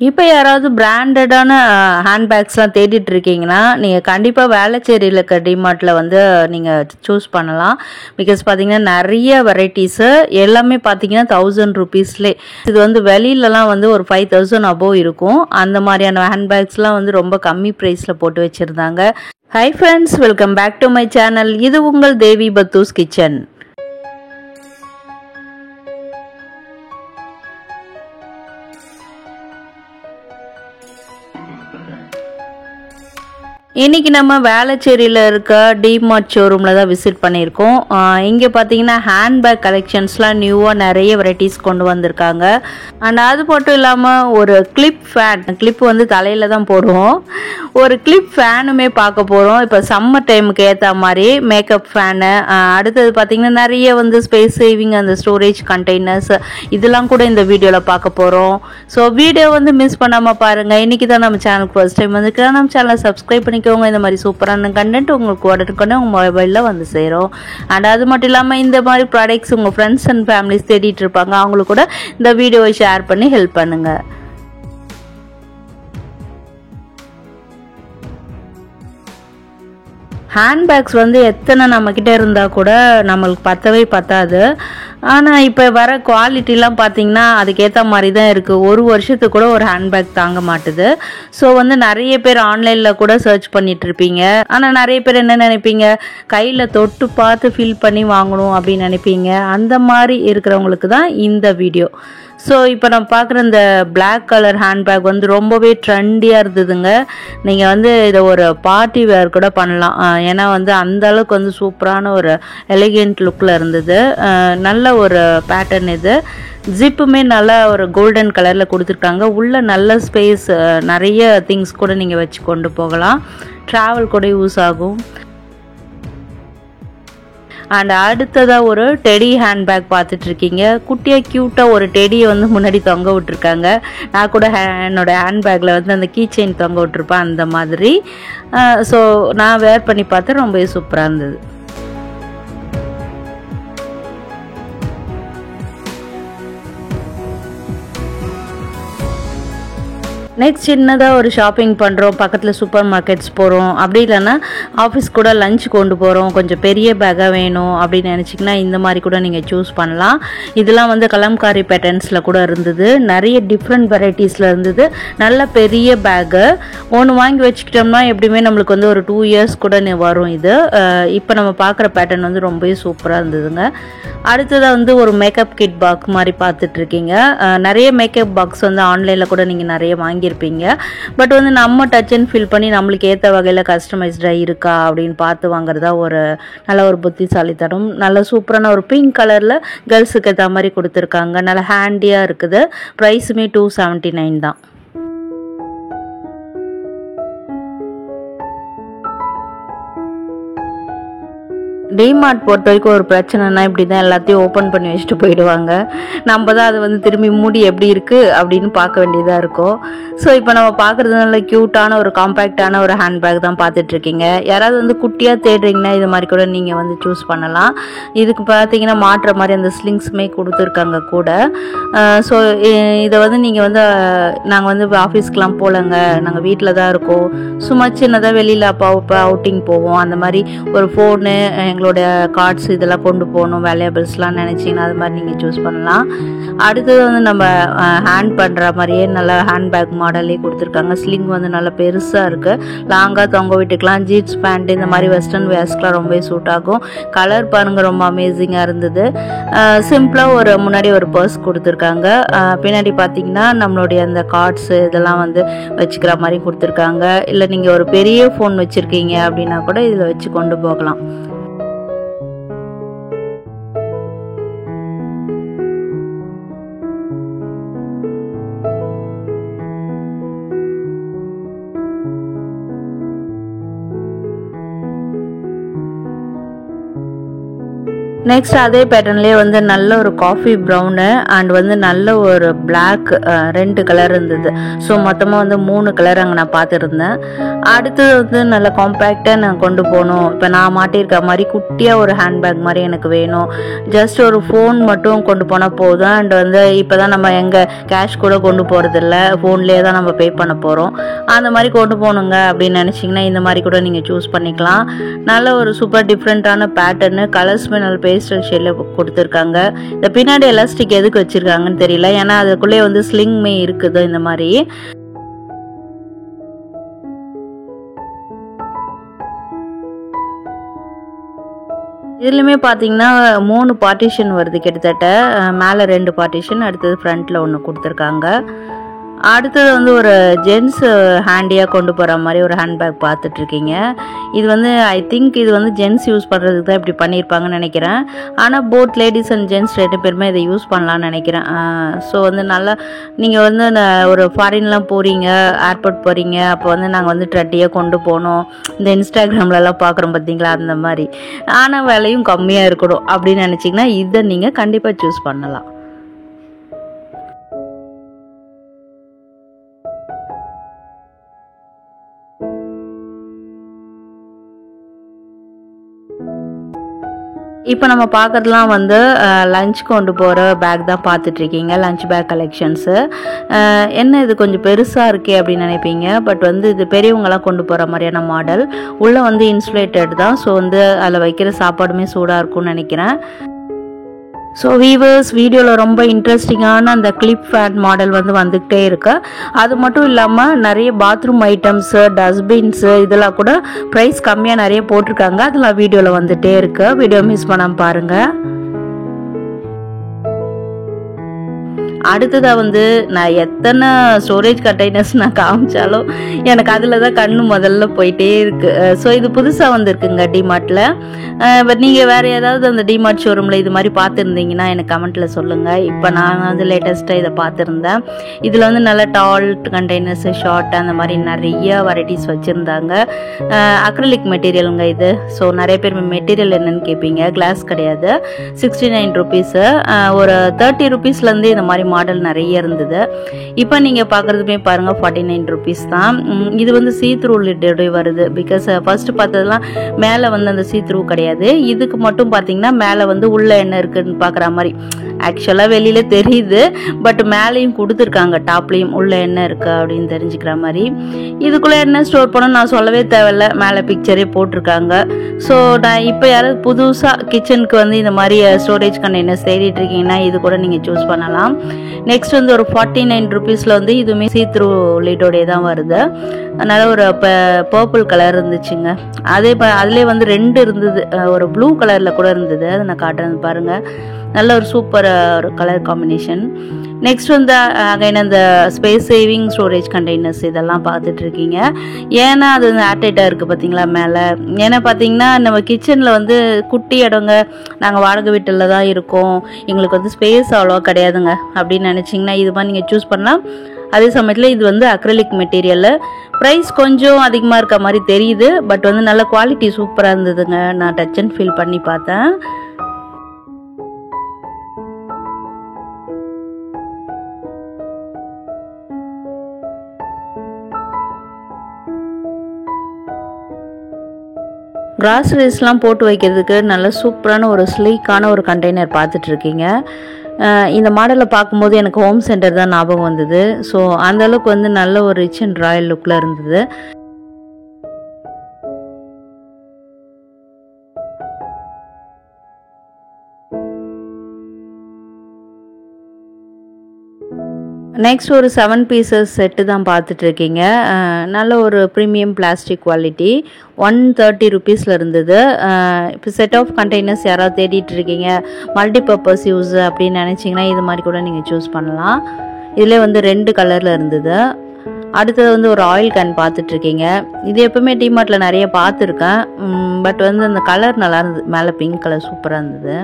இப்போ யாராவது பிராண்டடான ஹேண்ட்பேக்ஸ்லாம் தேடிட்டு இருக்கீங்கன்னா நீங்கள் கண்டிப்பாக வேளச்சேரியில் இருக்க டிமார்ட்டில் வந்து நீங்கள் சூஸ் பண்ணலாம். பிகாஸ் பார்த்தீங்கன்னா நிறைய வெரைட்டிஸு எல்லாமே பார்த்தீங்கன்னா 1000 ருபீஸ்லே. இது வந்து வெளியிலலாம் வந்து ஒரு 5000 அபோவ் இருக்கும். அந்த மாதிரியான ஹேண்ட்பேக்ஸ்லாம் வந்து ரொம்ப கம்மி ப்ரைஸில் போட்டு வச்சுருந்தாங்க. Hi friends, welcome back to my channel. இது உங்கள் தேவி பத்தூஸ் கிச்சன். இன்னைக்கு நம்ம வேளச்சேரியில் இருக்க டிமார்ட் ஷோரூமில் தான் விசிட் பண்ணியிருக்கோம். இங்கே பார்த்தீங்கன்னா ஹேண்ட்பேக் கலெக்ஷன்ஸ்லாம் நியூவாக நிறைய வெரைட்டிஸ் கொண்டு வந்திருக்காங்க. அண்ட் அது மட்டும் இல்லாமல் ஒரு கிளிப் வந்து தலையில் தான் போடுவோம். ஒரு கிளிப் ஃபேனுமே பார்க்க போகிறோம். இப்போ சம்மர் டைமுக்கு ஏற்ற மாதிரி மேக்கப் ஃபேனு, அடுத்தது பார்த்தீங்கன்னா நிறைய வந்து ஸ்பேஸ் சேவிங் அந்த ஸ்டோரேஜ் கண்டெய்னர்ஸ் இதெல்லாம் கூட இந்த வீடியோவில் பார்க்க போகிறோம். ஸோ வீடியோ வந்து மிஸ் பண்ணாமல் பாருங்கள். இன்றைக்கி தான் நம்ம சேனலுக்கு ஃபர்ஸ்ட் டைம் வந்துருக்கா, நம்ம சேனலை சப்ஸ்கிரைப் பண்ணிக்கோங்க. இந்த மாதிரி சூப்பரான கண்டென்ட் உங்களுக்கு உடனுக்குடனே உங்கள் மொபைலில் வந்து சேரும். அண்ட் அது மட்டும் இல்லாமல் இந்த மாதிரி ப்ராடக்ட்ஸ் உங்கள் ஃப்ரெண்ட்ஸ் அண்ட் ஃபேமிலிஸ் தேடிட்டு இருப்பாங்க, அவங்களுக்கு கூட இந்த வீடியோவை ஷேர் பண்ணி ஹெல்ப் பண்ணுங்கள். ஹேண்ட்பேக்ஸ் வந்து எத்தனை நம்மக்கிட்ட இருந்தால் கூட நம்மளுக்கு பத்தாது. ஆனால் இப்போ வர குவாலிட்டிலாம் பார்த்தீங்கன்னா அதுக்கேற்ற மாதிரி தான் இருக்குது. ஒரு வருஷத்துக்கு கூட ஒரு ஹேண்ட்பேக் தாங்க மாட்டுது. ஸோ வந்து நிறைய பேர் ஆன்லைனில் கூட சர்ச் பண்ணிகிட்ருப்பீங்க. ஆனால் நிறைய பேர் என்ன நினைப்பீங்க, கையில் தொட்டு பார்த்து ஃபீல் பண்ணி வாங்கணும் அப்படின்னு நினைப்பீங்க. அந்த மாதிரி இருக்கிறவங்களுக்கு தான் இந்த வீடியோ. ஸோ இப்போ நம்ம பார்க்குற இந்த பிளாக் கலர் ஹேண்ட்பேக் வந்து ரொம்பவே ட்ரெண்டியாக இருந்ததுங்க. நீங்கள் வந்து இதை ஒரு பார்ட்டி வேர் கூட பண்ணலாம். ஏன்னா வந்து அந்த அளவுக்கு வந்து சூப்பரான ஒரு எலிகென்ட் லுக்கில் இருந்தது. நல்ல ஒரு பேட்டர்ன் இது. ஜிப்புமே நல்லா ஒரு கோல்டன் கலரில் கொடுத்துருக்காங்க. உள்ள நல்ல ஸ்பேஸ், நிறைய திங்ஸ் கூட நீங்கள் வச்சு கொண்டு போகலாம். ட்ராவல் கூட யூஸ் ஆகும். அண்ட் அடுத்ததாக ஒரு டெடி ஹேண்ட்பேக் பார்த்துட்ருக்கீங்க. குட்டியாக க்யூட்டாக ஒரு டெடியை வந்து முன்னாடி தொங்க விட்டுருக்காங்க. நான் கூட என்னோட ஹேண்ட்பேக்கில் வந்து அந்த கீ செயின் தொங்க விட்டுருப்பேன் அந்த மாதிரி. ஸோ நான் வேர் பண்ணி பார்த்தேன், ரொம்பவே சூப்பராக இருந்தது. நெக்ஸ்ட் சின்னதாக ஒரு ஷாப்பிங் பண்ணுறோம், பக்கத்தில் சூப்பர் மார்க்கெட்ஸ் போகிறோம், அப்படி இல்லைன்னா ஆஃபீஸ் கூட லஞ்ச் கொண்டு போகிறோம், கொஞ்சம் பெரிய பேக்காக வேணும் அப்படின்னு நினச்சிங்கன்னா இந்த மாதிரி கூட நீங்கள் சூஸ் பண்ணலாம். இதெல்லாம் வந்து கலம்காரி பேட்டர்ன்ஸில் கூட இருந்தது. நிறைய டிஃப்ரெண்ட் வெரைட்டிஸில் இருந்தது. நல்ல பெரிய பேக்கு ஒன்று வாங்கி வச்சுக்கிட்டோம்னா எப்படியுமே நம்மளுக்கு வந்து ஒரு 2 இயர்ஸ் கூட வரும். இது இப்போ நம்ம பார்க்குற பேட்டர்ன் வந்து ரொம்பவே சூப்பராக இருந்ததுங்க. அடுத்ததாக வந்து ஒரு மேக்கப் கிட் பாக்ஸ் மாதிரி பார்த்துட்ருக்கீங்க. நிறைய மேக்கப் பாக்ஸ் வந்து ஆன்லைனில் கூட நீங்கள் நிறைய வாங்கியிருப்பீங்க. பட் வந்து நம்ம டச் அண்ட் ஃபீல் பண்ணி நம்மளுக்கு ஏற்ற வகையில் கஸ்டமைஸ்டாக இருக்கா அப்படின்னு பார்த்து வாங்குறதா ஒரு நல்ல ஒரு புத்திசாலித்தனம். நல்ல சூப்பரான ஒரு பிங்க் கலரில் கேர்ள்ஸுக்கு ஏற்ற மாதிரி கொடுத்துருக்காங்க. நல்ல ஹேண்டியாக இருக்குது. ப்ரைஸுமே 279 தான். டிமார்ட் பொறுத்த வரைக்கும் ஒரு பிரச்சனைனா இப்படி தான் எல்லாத்தையும் ஓப்பன் பண்ணி வச்சுட்டு போயிடுவாங்க. நம்ம தான் அதை வந்து திரும்பி மூடி எப்படி இருக்குது அப்படின்னு பார்க்க வேண்டியதாக இருக்கும். ஸோ இப்போ நம்ம பார்க்குறது நல்ல க்யூட்டான ஒரு காம்பேக்டான ஒரு ஹேண்ட்பேக் தான் பார்த்துட்ருக்கீங்க. யாராவது வந்து குட்டியாக தேடுறீங்கன்னா இது மாதிரி கூட நீங்கள் வந்து சூஸ் பண்ணலாம். இதுக்கு பார்த்தீங்கன்னா மாட்டுற மாதிரி அந்த ஸ்லிங்ஸுமே கொடுத்துருக்காங்க கூட. ஸோ இதை வந்து நீங்கள் வந்து நாங்கள் வந்து ஆஃபீஸ்க்கெலாம் போகலங்க, நாங்கள் வீட்டில் தான் இருக்கோம், சும்மா சின்னதாக வெளியில் அப்போ அவுட்டிங் போவோம், அந்த மாதிரி ஒரு ஃபோனு, எங்களோட கார்ட்ஸ் இதெல்லாம் கொண்டு போகணும், வேல்யூபிள்ஸ்லாம் நினச்சிங்கன்னா அது மாதிரி நீங்கள் சூஸ் பண்ணலாம். அடுத்தது வந்து நம்ம ஹேண்ட் பண்ணுற மாதிரியே நல்லா ஹேண்ட்பேக் மாடலே கொடுத்துருக்காங்க. ஸ்லிங் வந்து நல்லா பெருசாக இருக்குது, லாங்காக தொங்க விட்டுக்கலாம். ஜீன்ஸ் பேண்ட் இந்த மாதிரி வெஸ்டர்ன் வேர்ஸ்க்கெலாம் ரொம்பவே சூட் ஆகும். கலர் பாருங்கள், ரொம்ப அமேசிங்காக இருந்தது. சிம்பிளாக ஒரு முன்னாடி ஒரு பர்ஸ் கொடுத்துருக்காங்க. பின்னாடி பார்த்தீங்கன்னா நம்மளுடைய அந்த கார்ட்ஸு இதெல்லாம் வந்து வச்சுக்கிற மாதிரி கொடுத்துருக்காங்க. இல்லை நீங்கள் ஒரு பெரிய ஃபோன் வச்சுருக்கீங்க அப்படின்னா கூட இதில் வச்சு கொண்டு போகலாம். நெக்ஸ்ட் அதே பேட்டர்ன்லேயே வந்து நல்ல ஒரு காஃபி ப்ரௌனு அண்ட் வந்து நல்ல ஒரு பிளாக் 2 கலர் இருந்தது. ஸோ மொத்தமாக வந்து 3 கலர் அங்கே நான் பார்த்துருந்தேன். அடுத்தது வந்து நல்ல காம்பேக்டாக நான் கொண்டு போகணும். இப்போ நான் மாட்டியிருக்க மாதிரி குட்டியாக ஒரு ஹேண்ட்பேக் மாதிரி எனக்கு வேணும். ஜஸ்ட் ஒரு ஃபோன் மட்டும் கொண்டு போனால் போதும். அண்ட் வந்து இப்போ தான் நம்ம எங்கே கேஷ் கூட கொண்டு போகிறதில்ல, ஃபோன்லேயே தான் நம்ம பே பண்ண போகிறோம். அந்த மாதிரி கொண்டு போகணுங்க அப்படின்னு நினச்சிங்கன்னா இந்த மாதிரி கூட நீங்கள் சூஸ் பண்ணிக்கலாம். நல்ல ஒரு சூப்பர் டிஃப்ரெண்ட்டான பேட்டர்னு கலர்ஸ் நல்ல பேஸ்டல் ஷேடில் கொடுத்துருக்காங்க. இந்த பின்னாடி எலாஸ்டிக் எதுக்கு வச்சுருக்காங்கன்னு தெரியல, ஏன்னா அதுக்குள்ளே வந்து ஸ்லிங்மே இருக்குது இந்த மாதிரி. இதுலையுமே பார்த்தீங்கன்னா 3 பார்ட்டிஷன் வருது கிட்டத்தட்ட. மேலே 2 பார்ட்டிஷன், அடுத்தது ஃப்ரண்ட்டில் ஒன்று கொடுத்துருக்காங்க. அடுத்தது வந்து ஒரு ஜென்ஸ் ஹேண்டியாக கொண்டு போகிற மாதிரி ஒரு ஹேண்ட்பேக் பார்த்துட்ருக்கீங்க. இது வந்து ஐ திங்க் இது வந்து ஜென்ஸ் யூஸ் பண்ணுறதுக்கு தான் இப்படி பண்ணியிருப்பாங்கன்னு நினைக்கிறேன். ஆனால் போத் லேடிஸ் அண்ட் ஜென்ஸ் 2 பேருமே இதை யூஸ் பண்ணலான்னு நினைக்கிறேன். ஸோ வந்து நல்லா நீங்கள் வந்து ஒரு ஃபாரின்லாம் போகிறீங்க, ஏர்போர்ட் போகிறீங்க, அப்போ வந்து நாங்கள் வந்து ட்ரெட்டியாக கொண்டு போனோம், இந்த இன்ஸ்டாகிராம்லலாம் பார்க்குறோம் பார்த்தீங்களா, அந்த மாதிரி. ஆனால் விலையும் கம்மியாக இருக்கணும் அப்படின்னு நினச்சிங்கன்னா இதை நீங்கள் கண்டிப்பாக சூஸ் பண்ணலாம். இப்போ நம்ம பார்க்குறதுலாம் வந்து லஞ்ச் கொண்டு போகிற பேக் தான் பார்த்துட்ருக்கீங்க, லஞ்ச் பேக் கலெக்ஷன்ஸு. என்ன இது கொஞ்சம் பெருசாக இருக்கே அப்படின்னு நினைப்பீங்க. பட் வந்து இது பெரியவங்களாம் கொண்டு போகிற மாதிரியான மாடல். உள்ளே வந்து இன்சுலேட்டட் தான். ஸோ வந்து அதில் வைக்கிற சாப்பாடுமே சூடாக இருக்கும்னு நினைக்கிறேன். ஸோ வீவர்ஸ், வீடியோவில் ரொம்ப இன்ட்ரெஸ்டிங்கான அந்த கிளிப் ஃபேன் மாடல் வந்து வந்துக்கிட்டே இருக்கு. அது மட்டும் இல்லாமல் நிறைய பாத்ரூம் ஐட்டம்ஸு, டஸ்ட்பின்ஸு இதெல்லாம் கூட ப்ரைஸ் கம்மியாக நிறைய போட்டிருக்காங்க. அதெல்லாம் வீடியோவில் வந்துகிட்டே இருக்கு. வீடியோ மிஸ் பண்ணாமல் பாருங்கள். அடுத்ததாக வந்து நான் எத்தனை ஸ்டோரேஜ் கண்டெய்னர்ஸ் நான் காமிச்சாலும் எனக்கு அதில் தான் கண்ணு முதல்ல போயிட்டே இருக்குது. ஸோ இது புதுசாக வந்துருக்குங்க டிமார்ட்டில். பட் நீங்கள் வேறு ஏதாவது அந்த டிமார்ட் ஷோரூமில் இது மாதிரி பார்த்துருந்தீங்கன்னா எனக்கு கமெண்ட்டில் சொல்லுங்கள். இப்போ நான் வந்து லேட்டஸ்ட்டாக இதை பார்த்துருந்தேன். இதில் வந்து நல்ல டால் கண்டெய்னர்ஸு, ஷார்ட், அந்த மாதிரி நிறைய வெரைட்டிஸ் வச்சுருந்தாங்க. அக்ரிலிக் மெட்டீரியலுங்க இது. ஸோ நிறைய பேர் மெட்டீரியல் என்னென்னு கேட்பீங்க. கிளாஸ் கிடையாது. 69 ருபீஸு. ஒரு 30 ருபீஸ்லேருந்து இந்த மாதிரி மாடல் நிறைய இருந்தது. இப்போ நீங்கள் பார்க்குறதுமே பாருங்கள் 49 ருபீஸ் தான். இது வந்து சீத்ரூ லிட்டோட வருது. பிகாஸ் ஃபர்ஸ்ட் பார்த்ததுலாம் மேலே வந்து அந்த சீத்ரூ கிடையாது. இதுக்கு மட்டும் பார்த்தீங்கன்னா மேலே வந்து உள்ள என்ன இருக்குன்னு பார்க்குற மாதிரி ஆக்சுவலாக வெளியில தெரியுது. பட் மேலேயும் கொடுத்துருக்காங்க, டாப்லேயும் உள்ள என்ன இருக்கு அப்படின்னு தெரிஞ்சுக்கிற மாதிரி. இதுக்குள்ளே என்ன ஸ்டோர் பண்ணணும் நான் சொல்லவே தேவையில்ல, மேலே பிக்சரே போட்டிருக்காங்க. ஸோ நான் இப்போ யாராவது புதுசாக கிச்சனுக்கு வந்து இந்த மாதிரி ஸ்டோரேஜ் கண்டெய்னர்ஸ் தேடிட்டு இருக்கீங்கன்னா இது கூட நீங்கள் சூஸ் பண்ணலாம். நெக்ஸ்ட் வந்து ஒரு 49 ருபீஸில் வந்து இதுவுமே சீத்ரூ லிட்டோடைய தான் வருது. அதனால ஒரு பர்பிள் கலர் இருந்துச்சுங்க. அதுலேயே வந்து 2 இருந்தது. ஒரு ப்ளூ கலரில் கூட இருந்தது. அதை நான் காட்டுறது பாருங்கள். நல்ல ஒரு சூப்பர் ஒரு கலர் காம்பினேஷன். நெக்ஸ்ட் வந்து அகைன் அந்த ஸ்பேஸ் சேவிங் ஸ்டோரேஜ் கண்டெய்னர்ஸ் இதெல்லாம் பார்த்துட்ருக்கீங்க. ஏன்னா அது வந்து ஏர்டைட்டாக இருக்குது பார்த்தீங்களா மேலே. ஏன்னா பார்த்தீங்கன்னா நம்ம கிச்சனில் வந்து குட்டி இடங்க, நாங்கள் வாடகை வீட்டில் தான் இருக்கோம், எங்களுக்கு வந்து ஸ்பேஸ் அவ்வளோவா கிடையாதுங்க அப்படின்னு நினச்சிங்கன்னா இது மாதிரி நீங்கள் சூஸ் பண்ணலாம். அதே சமயத்தில் இது வந்து அக்ரிலிக் மெட்டீரியல். ப்ரைஸ் கொஞ்சம் அதிகமாக இருக்க மாதிரி தெரியுது. பட் வந்து நல்ல குவாலிட்டி சூப்பராக இருந்ததுங்க. நான் டச் அண்ட் ஃபீல் பண்ணி பார்த்தேன். கிராசரிஸ்லாம் போட்டு வைக்கிறதுக்கு நல்ல சூப்பரான ஒரு ஸ்லீக்கான ஒரு கண்டெய்னர் பார்த்துட்ருக்கீங்க. இந்த மாடலை பார்க்கும்போது எனக்கு ஹோம் சென்டர் தான் ஞாபகம் வந்தது. ஸோ அந்தளவுக்கு வந்து நல்ல ஒரு ரிச் அண்ட் ராயல் லுக்கில் இருந்தது. நெக்ஸ்ட் ஒரு 7 பீசஸ் செட்டு தான் பார்த்துட்ருக்கீங்க. நல்ல ஒரு ப்ரீமியம் பிளாஸ்டிக் குவாலிட்டி. 130 ருபீஸில் இருந்தது. இப்போ செட் ஆஃப் கண்டெய்னர்ஸ் யாராவது தேடிட்டு இருக்கீங்க, மல்டிபர்பஸ் யூஸ் அப்படின்னு நினச்சிங்கன்னா இது மாதிரி கூட நீங்கள் சூஸ் பண்ணலாம். இதில் வந்து 2 கலரில் இருந்தது. அடுத்தது வந்து ஒரு ஆயில் கேன் பார்த்துட்ருக்கீங்க. இது எப்பவுமே டிமார்ட்டில் நிறைய பார்த்துருக்கேன். பட் வந்து அந்த கலர் நல்லா இருந்தது. மேலே பிங்க் கலர் சூப்பராக இருந்தது.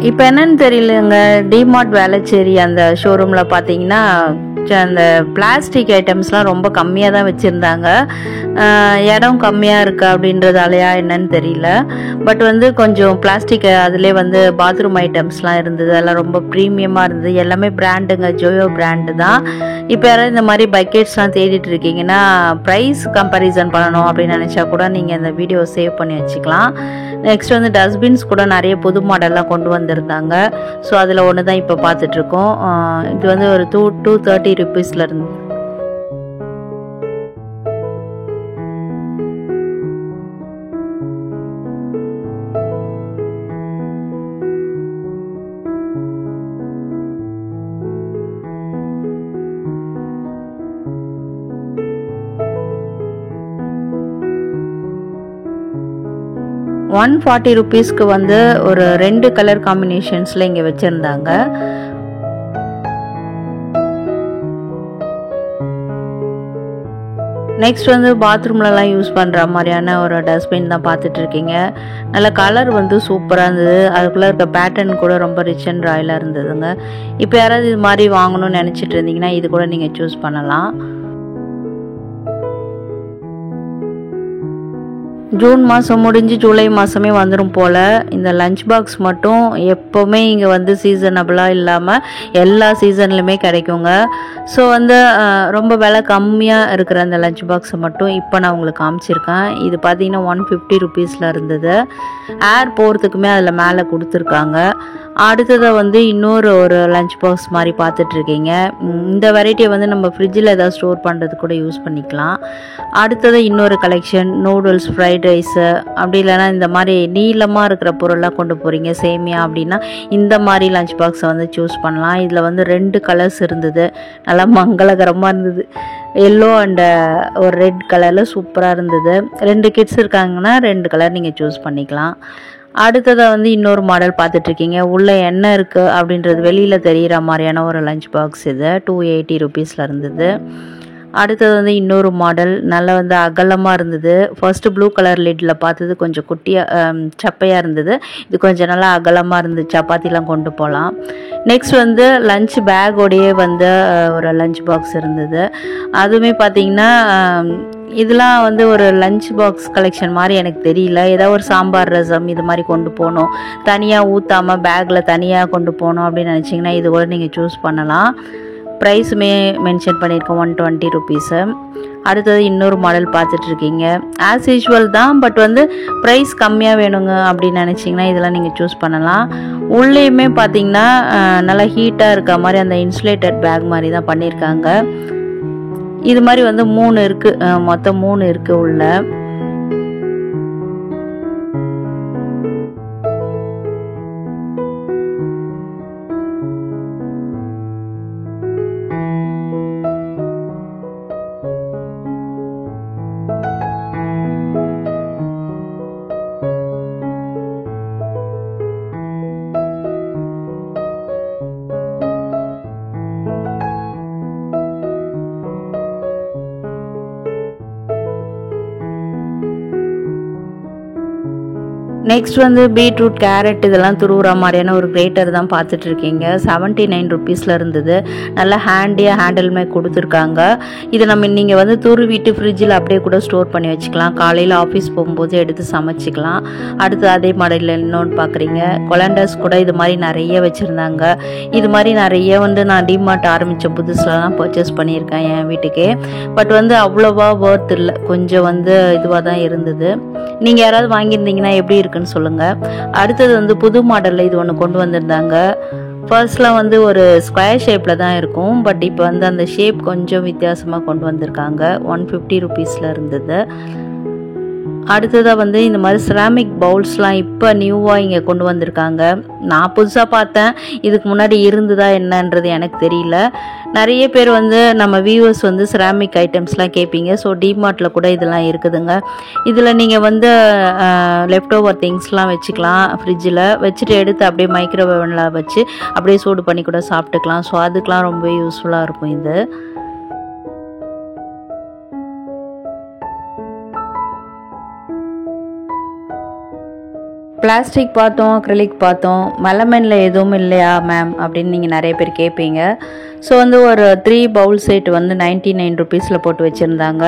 இப்போ என்னன்னு தெரியலங்க, டிமார்ட் வேளச்சேரி அந்த ஷோரூமில் பார்த்தீங்கன்னா அந்த பிளாஸ்டிக் ஐட்டம்ஸ்லாம் ரொம்ப கம்மியாக தான் வச்சுருந்தாங்க. இடம் கம்மியாக இருக்குது அப்படின்றதாலையா என்னன்னு தெரியல. பட் வந்து கொஞ்சம் பிளாஸ்டிக் அதிலே வந்து பாத்ரூம் ஐட்டம்ஸ்லாம் இருந்தது. அதெல்லாம் ரொம்ப ப்ரீமியமாக இருந்தது. எல்லாமே பிராண்டுங்க, ஜோயோ பிராண்டு தான். இப்போ யாராவது இந்த மாதிரி பக்கெட்ஸ்லாம் தேடிட்டு இருக்கீங்கன்னா ப்ரைஸ் கம்பேரிசன் பண்ணணும் அப்படின்னு நினச்சா கூட நீங்கள் இந்த வீடியோ சேவ் பண்ணி வச்சுக்கலாம். நெக்ஸ்ட் வந்து டஸ்ட்பின்ஸ் கூட நிறைய புது மாடல்லாம் கொண்டு வந்திருந்தாங்க. ஸோ அதில் ஒன்று தான் இப்போ பார்த்துட்ருக்கோம். இது வந்து ஒரு 230 ருபீஸில் இருந்து. ₹140 வந்து ஒரு 2 கலர் காம்பினேஷன்ஸில் இங்கே வச்சுருந்தாங்க. நெக்ஸ்ட் வந்து பாத்ரூம்லலாம் யூஸ் பண்ணுற மாதிரியான ஒரு டஸ்ட்பின் தான் பார்த்துட்ருக்கீங்க. நல்ல கலர் வந்து சூப்பராக இருந்தது. அதுக்குள்ளே இருக்க பேட்டர்ன் கூட ரொம்ப ரிச் அண்ட் ராயலாக இருந்ததுங்க. இப்போ யாராவது இது மாதிரி வாங்கணும்னு நினச்சிட்டு இருந்தீங்கன்னா இது கூட நீங்கள் சூஸ் பண்ணலாம். ஜூன் மாதம் முடிஞ்சு ஜூலை மாதமே வந்துடும் போல். இந்த லஞ்ச் பாக்ஸ் மட்டும் எப்போவுமே இங்கே வந்து சீசனபிளாக இல்லாமல் எல்லா சீசன்லையுமே கிடைக்குங்க. ஸோ வந்து ரொம்ப விலை கம்மியாக இருக்கிற அந்த லஞ்ச் பாக்ஸை மட்டும் இப்போ நான் உங்களுக்கு காமிச்சிருக்கேன். இது பார்த்தீங்கன்னா ₹150 இருந்தது. ஏர் போகிறதுக்குமே அதில் மேலே கொடுத்துருக்காங்க. அடுத்ததை வந்து இன்னொரு லஞ்ச் பாக்ஸ் மாதிரி பார்த்துட்ருக்கீங்க. இந்த வெரைட்டியை வந்து நம்ம ஃப்ரிட்ஜில் ஏதாவது ஸ்டோர் பண்ணுறது கூட யூஸ் பண்ணிக்கலாம். அடுத்தது இன்னொரு கலெக்ஷன் நூடுல்ஸ், ஃப்ரைட் ரைஸு, அப்படி இல்லைனா இந்த மாதிரி நீளமாக இருக்கிற பொருளாக கொண்டு போகிறீங்க சேமியா அப்படின்னா இந்த மாதிரி லஞ்ச் பாக்ஸை வந்து சூஸ் பண்ணலாம். இதில் வந்து 2 கலர்ஸ் இருந்தது. நல்லா மங்களகரமாக இருந்தது. எல்லோ அண்ட் ஒரு ரெட் கலரில் சூப்பராக இருந்தது. 2 கிட்ஸ் இருக்காங்கன்னா 2 கலர் நீங்கள் சூஸ் பண்ணிக்கலாம். அடுத்ததாக வந்து இன்னொரு மாடல் பார்த்துட்ருக்கீங்க. உள்ளே என்ன இருக்குது அப்படின்றது வெளியில் தெரிகிற மாதிரியான ஒரு லஞ்ச் பாக்ஸ். இது ₹280 இருந்தது. அடுத்தது வந்து இன்னொரு மாடல் நல்லா வந்து அகலமாக இருந்தது. ஃபர்ஸ்ட்டு ப்ளூ கலர் லிட்டில் பார்த்தது கொஞ்சம் குட்டியாக சப்பையாக இருந்தது. இது கொஞ்சம் நல்லா அகலமாக இருந்தது, சப்பாத்திலாம் கொண்டு போகலாம். நெக்ஸ்ட் வந்து லஞ்ச் பேக்கோடையே வந்து ஒரு லஞ்ச் பாக்ஸ் இருந்தது. அதுவுமே பார்த்திங்கன்னா இதெல்லாம் வந்து ஒரு லஞ்ச் பாக்ஸ் கலெக்ஷன் மாதிரி எனக்கு தெரியல. ஏதாவது ஒரு சாம்பார், ரசம் இது மாதிரி கொண்டு போகணும், தனியாக ஊற்றாமல் பேக்கில் தனியாக கொண்டு போகணும் அப்படின்னு நினச்சிங்கன்னா இது கூட நீங்கள் சூஸ் பண்ணலாம். ப்ரைஸுமே மென்ஷன் பண்ணியிருக்கோம் ₹120. அடுத்தது இன்னொரு மாடல் பார்த்துட்ருக்கீங்க. ஆஸ் யூஷுவல் தான், பட் வந்து ப்ரைஸ் கம்மியாக வேணுங்க அப்படின்னு நினச்சிங்கன்னா இதெல்லாம் நீங்கள் சூஸ் பண்ணலாம். உள்ளேயுமே பார்த்தீங்கன்னா நல்லா ஹீட்டாக இருக்க மாதிரி அந்த இன்சுலேட்டட் பேக் மாதிரி தான் பண்ணியிருக்காங்க. இது மாதிரி வந்து 3 இருக்குது, மொத்தம் 3 இருக்குது உள்ள. நெக்ஸ்ட் வந்து பீட்ரூட், கேரட் இதெல்லாம் துருவுற மாதிரியான ஒரு கிரேட்டர் தான் பார்த்துட்ருக்கீங்க. ₹79 இருந்தது. நல்லா ஹேண்டியாக ஹேண்டிலுமே கொடுத்துருக்காங்க. இதை நீங்கள் வந்து துருவிட்டு ஃப்ரிட்ஜில் அப்படியே கூட ஸ்டோர் பண்ணி வச்சுக்கலாம். காலையில் ஆஃபீஸ் போகும்போது எடுத்து சமைச்சிக்கலாம். அடுத்து அதே மாடலில் இன்னொன்று பார்க்குறீங்க. கொலண்டர்ஸ் கூட இது மாதிரி நிறைய வச்சுருந்தாங்க. இது மாதிரி நிறைய வந்து நான் டிமார்ட் ஆரம்பித்த புதுசுலலாம் பர்ச்சேஸ் பண்ணியிருக்கேன் என் வீட்டுக்கே. பட் வந்து அவ்வளோவா ஒர்த் இல்லை, கொஞ்சம் வந்து இதுவாக தான் இருந்தது. நீங்கள் யாராவது வாங்கியிருந்தீங்கன்னா எப்படி இருக்குன்னு சொல்லுங்கள். அடுத்தது வந்து புது மாடலில் இது ஒன்று கொண்டு வந்திருந்தாங்க. ஃபர்ஸ்ட்லாம் வந்து ஒரு ஸ்கொயர் ஷேப்பில் தான் இருக்கும். பட் இப்போ வந்து அந்த ஷேப் கொஞ்சம் வித்தியாசமாக கொண்டு வந்திருக்காங்க. ₹150 இருந்தது. அடுத்ததாக வந்து இந்த மாதிரி செராமிக் பவுல்ஸ்லாம் இப்போ நியூவாக இங்கே கொண்டு வந்திருக்காங்க. நான் புதுசாக பார்த்தேன், இதுக்கு முன்னாடி இருந்ததா என்னன்றது எனக்கு தெரியல. நிறைய பேர் வந்து நம்ம வியூவர்ஸ் வந்து செராமிக் ஐட்டம்ஸ்லாம் கேட்பீங்க. ஸோ டிமார்ட்டில் கூட இதெல்லாம் இருக்குதுங்க. இதில் நீங்கள் வந்து லெஃப்ட் ஓவர் திங்ஸ்லாம் வச்சுக்கலாம். ஃப்ரிட்ஜில் வச்சுட்டு எடுத்து அப்படியே மைக்ரோவேவனில் வச்சு அப்படியே சூடு பண்ணி கூட சாப்பிட்டுக்கலாம். ஸோ அதுக்கெலாம் ரொம்ப யூஸ்ஃபுல்லாக இருக்கும் இது. பிளாஸ்டிக் பார்த்தோம், அக்ரிலிக் பார்த்தோம். மெலமைனில் எதுவும் இல்லையா மேம் அப்படின்னு நீங்கள் நிறைய பேர் கேட்பீங்க. ஸோ வந்து ஒரு 3 பவுல் செட் வந்து 99 ருபீஸில் போட்டு வச்சுருந்தாங்க.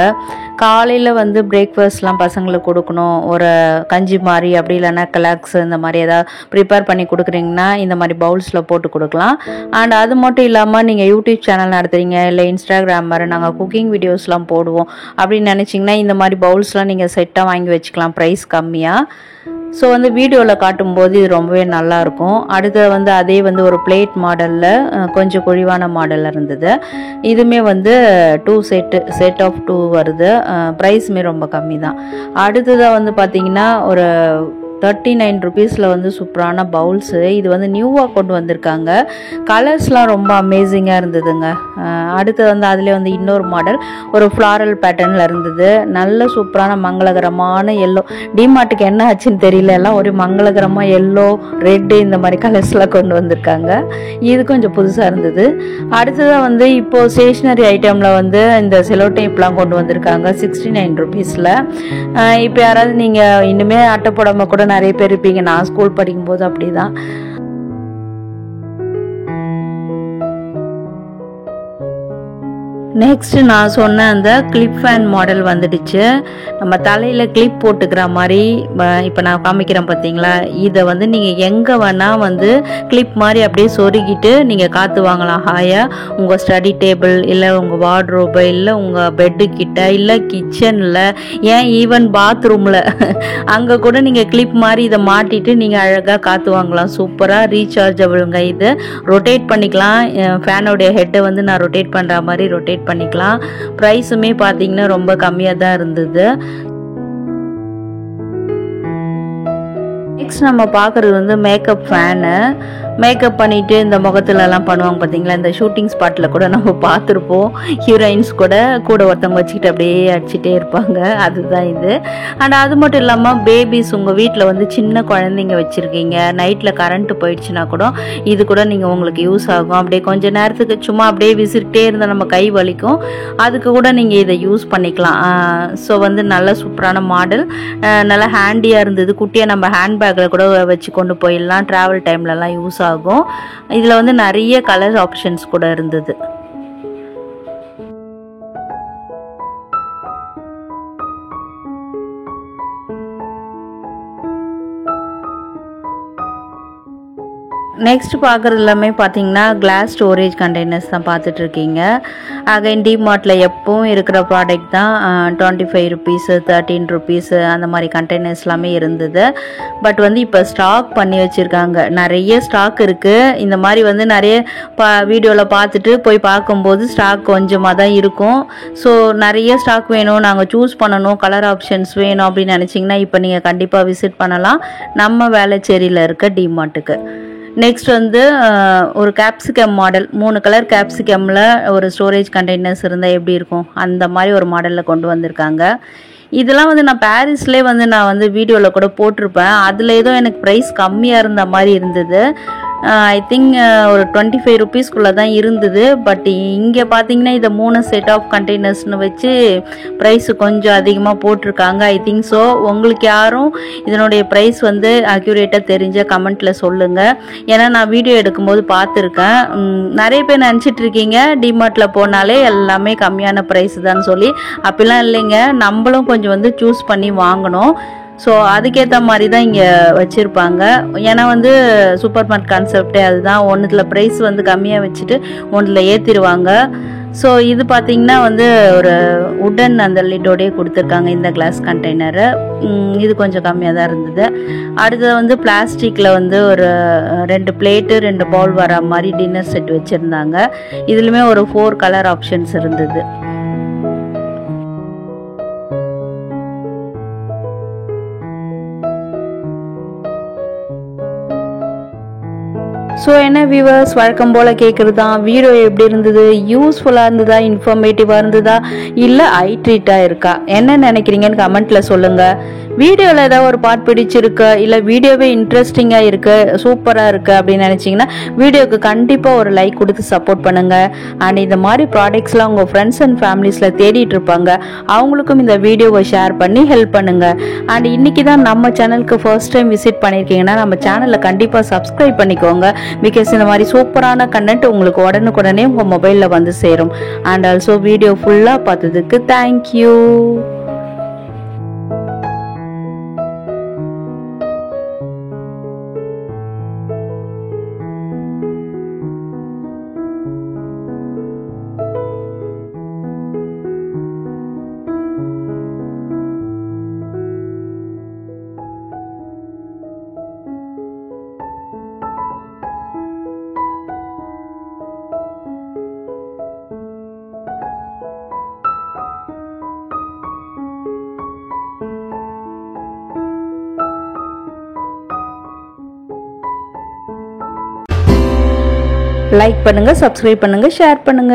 காலையில் வந்து பிரேக்ஃபாஸ்ட்லாம் பசங்களுக்கு கொடுக்கணும், ஒரு கஞ்சி மாதிரி அப்படி இல்லைன்னா கலாக்ஸ் இந்த மாதிரி ஏதாவது ப்ரிப்பேர் பண்ணி கொடுக்குறீங்கன்னா இந்த மாதிரி பவுல்ஸில் போட்டு கொடுக்கலாம். அண்ட் அது மட்டும் இல்லாமல் நீங்கள் யூடியூப் சேனல் நடத்துகிறீங்க இல்லை இன்ஸ்டாகிராம் மாதிரி நாங்கள் குக்கிங் வீடியோஸ்லாம் போடுவோம் அப்படின்னு நினச்சிங்கன்னா இந்த மாதிரி பவுல்ஸ்லாம் நீங்கள் செட்டாக வாங்கி வச்சுக்கலாம் ப்ரைஸ் கம்மியாக. ஸோ வந்து வீடியோவில் காட்டும்போது இது ரொம்பவே நல்லாயிருக்கும். அடுத்து வந்து அதே வந்து ஒரு பிளேட் மாடலில் கொஞ்சம் குழிவான மாடலில் இருந்தது. இதுவுமே வந்து 2 செட் ஆஃப் 2 வருது. ப்ரைஸுமே ரொம்ப கம்மி தான். அடுத்ததாக வந்து பார்த்திங்கன்னா ஒரு 39 ருபீஸில் வந்து சூப்பரான பவுல்ஸு. இது வந்து நியூவாக கொண்டு வந்திருக்காங்க. கலர்ஸ்லாம் ரொம்ப அமேசிங்காக இருந்ததுங்க. அடுத்து வந்து அதிலே வந்து இன்னொரு மாடல் ஒரு ஃப்ளாரல் பேட்டர்னில் இருந்தது. நல்ல சூப்பரான மங்களகரமான எல்லோ. டிமார்ட்டுக்கு என்ன ஆச்சுன்னு தெரியல, எல்லாம் ஒரு மங்களகரமாக எல்லோ ரெட்டு இந்த மாதிரி கலர்ஸ்லாம் கொண்டு வந்திருக்காங்க. இது கொஞ்சம் புதுசாக இருந்தது. அடுத்ததாக வந்து இப்போது ஸ்டேஷ்னரி ஐட்டமில் வந்து இந்த செலோ டேப்லாம் கொண்டு வந்திருக்காங்க 69 ருபீஸில். இப்போ யாராவது நீங்கள் இன்னுமே அட்டை போடாமல் கூட நிறைய பேர் இருப்பீங்க. நான் ஸ்கூல் படிக்கும்போது அப்படிதான். நெக்ஸ்ட் நான் சொன்ன அந்த கிளிப் ஃபேன் மாடல் வந்துடுச்சு. நம்ம தலையில் கிளிப் போட்டுக்கிற மாதிரி இப்போ நான் காமிக்கிறேன் பார்த்தீங்களா, இதை வந்து நீங்கள் எங்கே வேணால் வந்து கிளிப் மாதிரி அப்படியே சொருகிட்டு நீங்கள் காற்று வாங்கலாம் ஹாயாக. உங்கள் ஸ்டடி டேபிள் இல்லை உங்கள் வார்ட்ரோபு இல்லை உங்கள் பெட்டு கிட்ட இல்லை கிச்சனில், ஏன் ஈவன் பாத்ரூமில் அங்கே கூட நீங்கள் கிளிப் மாதிரி இதை மாட்டிட்டு நீங்கள் அழகாக காற்று வாங்கலாம். சூப்பராக ரீசார்ஜபிளுங்க. இது ரொட்டேட் பண்ணிக்கலாம். ஃபேனோடைய ஹெட்டை வந்து நான் ரொட்டேட் பண்ணுற மாதிரி ரொட்டேட் பண்ணிக்கலாம். பிரைஸுமே பார்த்தீங்கன்னா ரொம்ப கம்மியாக தான் இருந்தது. நெக்ஸ்ட் நம்ம பார்க்குறது வந்து மேக்கப் ஃபேனு. மேக்கப் பண்ணிவிட்டு இந்த முகத்துலலாம் பண்ணுவாங்க பார்த்தீங்களா, இந்த ஷூட்டிங் ஸ்பாட்டில் கூட நம்ம பார்த்துருப்போம். ஹீரோயின்ஸ் கூட ஒருத்தவங்க வச்சுக்கிட்டு அப்படியே அடிச்சுட்டே இருப்பாங்க, அதுதான் இது. அண்ட் அது மட்டும் இல்லாமல் பேபிஸ் உங்கள் வீட்டில் வந்து சின்ன குழந்தைங்க வச்சுருக்கீங்க, நைட்டில் கரண்ட்டு போயிடுச்சுன்னா கூட இது கூட நீங்கள் உங்களுக்கு யூஸ் ஆகும். அப்படியே கொஞ்சம் நேரத்துக்கு சும்மா அப்படியே விசிறிட்டே இருந்தால் நம்ம கை வலிக்கும், அதுக்கு கூட நீங்கள் இதை யூஸ் பண்ணிக்கலாம். ஸோ வந்து நல்ல சூப்பரான மாடல், நல்லா ஹேண்டியாக இருந்தது. குட்டியாக நம்ம ஹேண்ட்பேக்கில் கூட வச்சு கொண்டு போயிடலாம், ட்ராவல் டைம்லலாம் யூஸ் ஆகும். இதில் வந்து நிறைய கலர் ஆப்ஷன்ஸ் கூட இருந்தது. நெக்ஸ்ட் பார்க்குறது எல்லாமே பார்த்தீங்கன்னா கிளாஸ் ஸ்டோரேஜ் கண்டெய்னர்ஸ் தான் பார்த்துட்ருக்கீங்க. அகைன் டிமார்ட்டில் எப்பவும் இருக்கிற ப்ராடக்ட் தான். 25 ருபீஸு 13 ருபீஸு அந்த மாதிரி கண்டெய்னர்ஸ் எல்லாமே இருந்தது. பட் வந்து இப்போ ஸ்டாக் பண்ணி வச்சுருக்காங்க, நிறைய ஸ்டாக் இருக்குது. இந்த மாதிரி வந்து நிறைய வீடியோவில் பார்த்துட்டு போய் பார்க்கும்போது ஸ்டாக் கொஞ்சமாக தான் இருக்கும். ஸோ நிறைய ஸ்டாக் வேணும், நாங்கள் சூஸ் பண்ணணும், கலர் ஆப்ஷன்ஸ் வேணும் அப்படின்னு நினச்சிங்கன்னா இப்போ நீங்கள் கண்டிப்பாக விசிட் பண்ணலாம் நம்ம வேளச்சேரியில் இருக்க டிமார்ட்டுக்கு. நெக்ஸ்ட் வந்து ஒரு கேப்சிகம் மாடல், 3 கலர் கேப்சிகமில் ஒரு ஸ்டோரேஜ் கண்டெய்னர்ஸ் இருந்தால் எப்படி இருக்கும் அந்த மாதிரி ஒரு மாடலில் கொண்டு வந்திருக்காங்க. இதெல்லாம் வந்து நான் பாரிஸ்லேயே வந்து நான் வந்து வீடியோவில் கூட போட்டிருப்பேன். அதில் ஏதோ எனக்கு ப்ரைஸ் கம்மியாக இருந்த மாதிரி இருந்தது. ஐ திங்க் ஒரு 25 ருபீஸ்க்குள்ளே தான் இருந்தது. பட் இங்கே பார்த்தீங்கன்னா இதை 3 செட் ஆஃப் கண்டெய்னர்ஸ்னு வச்சு ப்ரைஸு கொஞ்சம் அதிகமாக போட்டிருக்காங்க. I think so. உங்களுக்கு யாரும் இதனுடைய ப்ரைஸ் வந்து அக்யூரேட்டாக தெரிஞ்ச கமெண்ட்டில் சொல்லுங்கள். ஏன்னா நான் வீடியோ எடுக்கும்போது பார்த்துருக்கேன். நிறைய பேர் நினச்சிட்டு இருக்கீங்க டிமார்ட்டில் போனாலே எல்லாமே கம்மியான ப்ரைஸ் தான் சொல்லி. அப்படிலாம் இல்லைங்க, நம்மளும் கொஞ்சம் வந்து சூஸ் பண்ணி வாங்கணும். ஸோ அதுக்கேற்ற மாதிரி தான் இங்கே வச்சுருப்பாங்க. ஏன்னா வந்து சூப்பர் மார்க்கெட் கான்செப்டே அதுதான். ஒன்றுத்தில் ப்ரைஸ் வந்து கம்மியாக வச்சுட்டு ஒன்றில் ஏற்றிடுவாங்க. ஸோ இது பார்த்திங்கன்னா வந்து ஒரு உடன் அந்த லிட்டோடையே கொடுத்துருக்காங்க இந்த கிளாஸ் கண்டெய்னரு. இது கொஞ்சம் கம்மியாக தான் இருந்தது. அடுத்தது வந்து பிளாஸ்டிக்கில் வந்து ஒரு 2 பிளேட்டு 2 பவுல் வர மாதிரி டின்னர் செட் வச்சுருந்தாங்க. இதுலையுமே ஒரு 4 கலர் ஆப்ஷன்ஸ் இருந்தது. ஸோ என்ன வியூவர்ஸ், வழக்கம் போல் கேட்குறது தான், வீடியோ எப்படி இருந்தது, யூஸ்ஃபுல்லாக இருந்ததா, இன்ஃபர்மேட்டிவாக இருந்ததா, இல்லை ஐ ட்ரீட்டாக இருக்கா, என்ன நினைக்கிறீங்கன்னு கமெண்ட்டில் சொல்லுங்கள். வீடியோவில் ஏதாவது ஒரு பார்ட் பிடிச்சிருக்கு, இல்லை வீடியோவே இன்ட்ரெஸ்டிங்காக இருக்குது, சூப்பராக இருக்குது அப்படின்னு நினச்சிங்கன்னா வீடியோவுக்கு கண்டிப்பாக ஒரு லைக் கொடுத்து சப்போர்ட் பண்ணுங்கள். அண்ட் இந்த மாதிரி ப்ராடக்ட்ஸ்லாம் உங்கள் ஃப்ரெண்ட்ஸ் அண்ட் ஃபேமிலிஸில் தேடிட்டு இருப்பாங்க, அவங்களுக்கும் இந்த வீடியோவை ஷேர் பண்ணி ஹெல்ப் பண்ணுங்கள். அண்ட் இன்றைக்கி தான் நம்ம சேனலுக்கு ஃபர்ஸ்ட் டைம் விசிட் பண்ணியிருக்கீங்கன்னா நம்ம சேனலை கண்டிப்பாக சப்ஸ்கிரைப் பண்ணிக்கோங்க. பிகாஸ் இந்த மாதிரி சூப்பரான கண்டென்ட் உங்களுக்கு உடனுக்குடனே உங்கள் மொபைலில் வந்து சேரும். அண்ட் ஆல்சோ வீடியோ ஃபுல்லாக பார்த்ததுக்கு தேங்க்யூ. லைக் பண்ணுங்க, சப்ஸ்கிரைப் பண்ணுங்க, ஷேர் பண்ணுங்க.